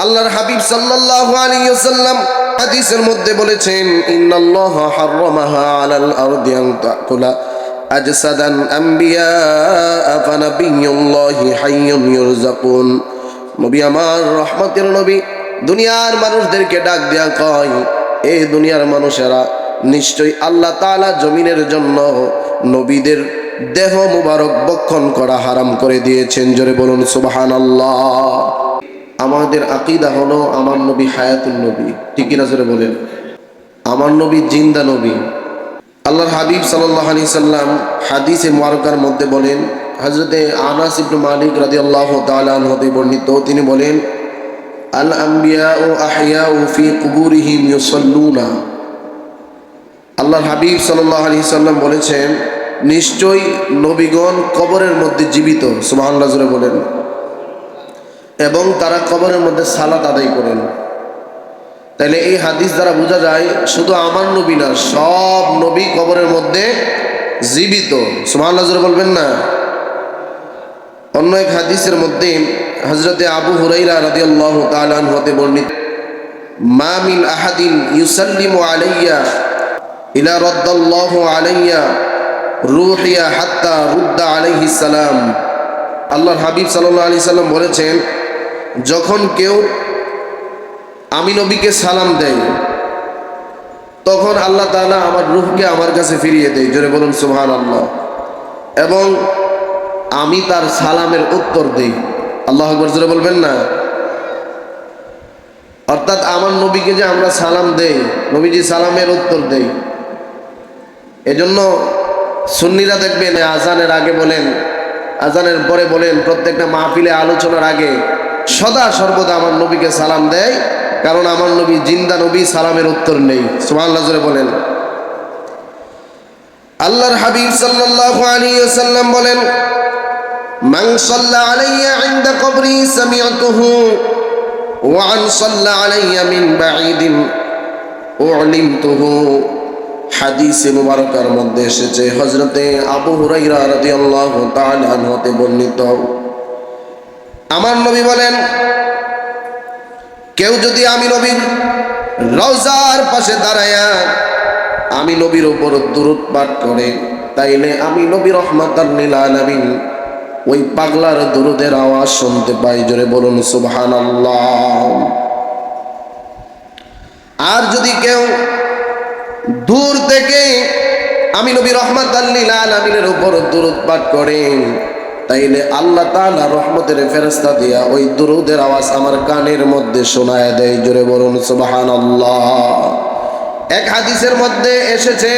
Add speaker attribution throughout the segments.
Speaker 1: আল্লাহর হাবিব সাল্লাল্লাহু আলাইহি ওয়াসাল্লাম হাদিসের মধ্যে বলেছেন, ইন্নাল্লাহা হাররামাহা আলাল আরদি আন তাকুলা আজসাদান আম্বিয়া ফানাবিয়ুল্লাহি হাইয়ুন ইউরযাকুন। নবী আমার, রহমতের নবী, দুনিয়ার মানুষদেরকে ডাক দেয়া কয়, এই দুনিয়ার মানুষেরা, নিশ্চয়ই আল্লাহ তাআলা জমিনের জন্য নবীদের দেহ মুবারক ভক্ষণ করা হারাম করে দিয়েছেন। জোরে বলুন সুবহানাল্লাহ। আমাদের আকীদা হলো আমার নবী হায়াতুন নবী, ঠিক কিনা জোরে বলেন? আমার নবী জিন্দা নবী। আল্লাহর হাবিব সাল্লাল্লাহু আলাইহি সাল্লাম হাদিসে মুবারকার মধ্যে বলেন, হযরতে আনাস ইবনে মালিক রাদিয়াল্লাহু তাআলা আনহু হতে বর্ণিত, তিনি বলেন, আল আম্বিয়াউ আহইয়াউ ফি কুবুরিহিম ইউসাল্লুনা। আল্লাহর হাবিব সাল্লাল্লাহু আলাইহি সাল্লাম বলেছেন, নিশ্চয়ই নবীগণ কবরের মধ্যে জীবিত, সুবহানাল্লাহ জোরে বলেন, এবং তারা কবরের মধ্যে সালাত আদায় করেন। তাইলে এই হাদিস দ্বারা বোঝা যায় শুধু আমার নবী না, সব নবী কবরের মধ্যে জীবিত। সুবহানাল্লাহ জোরে বলবেন না? অন্য এক হাদিসের মধ্যে হযরতে আবু হুরায়রা রাদিয়াল্লাহু তাআলা আনহু হতে বর্ণিত, মা মিন আহাদিন ইউসাল্লিমু আলাইয়া ইলা রাদ্দাল্লাহু আলাইয়া রূহিয়া হাত্তা রুদ্দা আলাইহিস সালাম। আল্লাহর হাবিব সাল্লাল্লাহু আলাইহি সাল্লাম বলেছেন, যখন কেউ আমি নবীকে সালাম দেয়, তখন আল্লাহ তাআলা আমার রূহকে আমার কাছে ফিরিয়ে দেয়। জোরে বলুন সুবহানাল্লাহ। এবং আমি তার সালামের উত্তর দেই। আল্লাহু আকবার জোরে বলবেন না? অর্থাৎ আমার নবীকে যে আমরা সালাম দেই, নবীজি সালামের উত্তর দেই। এজন্য সুন্নিরা দেখবেন আজানের আগে বলেন, আজানের পরে বলেন, প্রত্যেকটা মাহফিলে আলোচনার আগে সদা সর্বদা আমার নবীকে সালাম দেয়, কারণ আমার নবী জিন্দা নবী, সালামের উত্তর নেই। সুবহানাল্লাহ জোরে বলেন। আল্লাহর হাবিব সাল্লাল্লাহু আলাইহি ওয়াসাল্লাম বলেন, মান সাল্লা আলাইয়া ইনদা কবরি সামি'তুহু ওয়া আন সাল্লা আলাইয়া মিন বাঈদিন উলিমতুহু। হাদিসে মুবারকার মধ্যে এসেছে, হযরতে আবু হুরায়রা রাদিয়াল্লাহু তাআলা আনহু হতে বর্ণিত, আমার নবী বলেন, কেউ যদি আমি নবীর রওজার পাশে দাঁড়ায়া আমি নবীর উপর দুরূদ পাঠ করে, তাইলে আমি নবী রাহমাতাল লিল আলামিন ওই পাগলার দুরূদের আওয়াজ শুনতে পাই। জোরে বলুন সুবহানাল্লাহ। আর যদি কেউ দূর থেকে আমি নবী রাহমাতাল লিল আলামিনের উপর দুরূদ পাঠ করে, তাইলে আল্লাহ তাআলা রহমতের ফেরেশতা দিয়া ওই দুরূদের আওয়াজ আমার কানের মধ্যে শোনায় দেয়। জোরে বলুন সুবহানাল্লাহ। এক হাদিসের মধ্যে এসেছে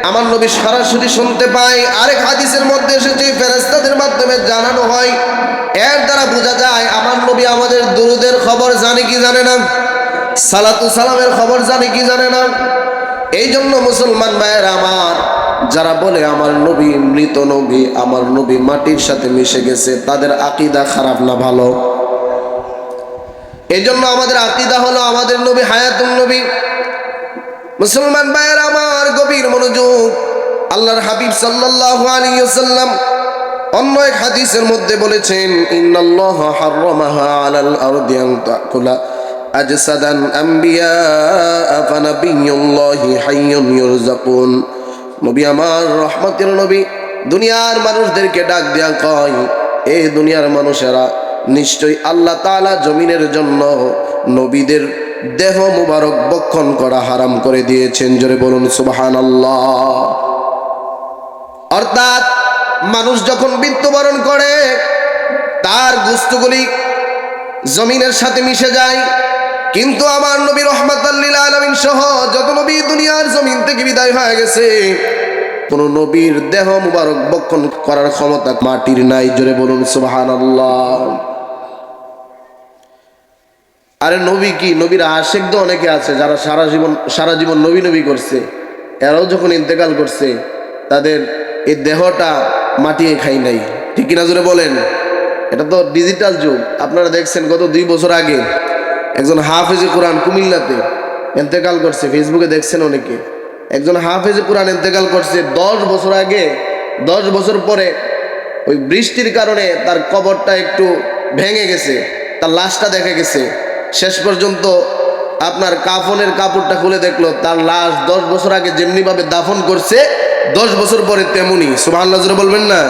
Speaker 1: আমার নবী সরাসরি শুনতে পায়, আরেক হাদিসের মধ্যে এসেছে ফেরেশতাদের মাধ্যমে জানানো হয়। এর দ্বারা বোঝা যায় আমার নবী আমাদের দুরূদের খবর জানে কি জানে না, সালাতু সালামের খবর জানে কি জানে না। এই জন্য মুসলমান ভাইয়েরা আমার, যারা বলে আমার নবী মৃত নবী, আমার নবী মাটির সাথে মিশে গেছে, তাদের আকীদা খারাপ না ভালো? এই জন্য আমাদের আকীদা হলো আমাদের নবী হায়াতুন নবী। মুসলমান ভাইয়েরা আমার, গভীর মনোযোগ। আল্লাহর হাবিব সাল্লাল্লাহু আলাইহি ওয়াসাল্লাম অন্য এক হাদিসের মধ্যে বলেছেন, ইন্নাল্লাহা হাররামাহা আলাল আরদি আন তাকুলা আজসাদান আম্বিয়া ফানাবিয়ুল্লাহি হাইয়ুন ইউরযাকুন। নবী আমার, রহমতের নবী, দুনিয়ার মানুষদেরকে ডাক দেয়া কয়, এই দুনিয়ার মানুষেরা, নিশ্চয়ই আল্লাহ তাআলা জমিনের জন্য নবীদের দেহ মুবারক ভক্ষণ করা হারাম করে দিয়েছেন। জোরে বলুন সুবহানাল্লাহ। অর্থাৎ মানুষ যখন মৃত্যুবরণ করে, তার গোশতগুলি জমিনের সাথে মিশে যায়, কিন্তু আমার নবী রাহমাতাল লিল আলামিন সহ যত নবী দুনিয়ার জমিন থেকে বিদায় হয়ে গেছে, কোন নবীর দেহ মুবারক ভক্ষণ করার ক্ষমতা মাটির নাই। জোরে বলুন সুবহানাল্লাহ। আরে নবী কি, নবীর আশিক তো অনেকে আছে যারা সারা জীবন নবী নবী করছে, এরাও যখন ইন্তেকাল করছে তাদের এই দেহটা মাটিয়ে খাই নাই, ঠিক কিনা জোরে বলেন? এটা তো ডিজিটাল যুগ। আপনারা দেখছেন গত 2 বছর আগে একজন হাফেজে কোরআন কুমিল্লাতে ইন্তেকাল করছে, ফেসবুকে দেখছেন অনেকে। একজন হাফেজে কোরআন ইন্তেকাল করছে 10 বছর আগে। 10 বছর পরে ওই বৃষ্টির কারণে তার কবরটা একটু ভেঙে গেছে, তার লাশটা দেখা গেছে। শেষ পর্যন্ত আপনার কাফনের কাপড়টা খুলে দেখলো তার লাশ 10 বছর আগে যেমনি ভাবে দাফন করছে 10 বছর পরে তেমনি। সুবহানাল্লাহ বলবেন না?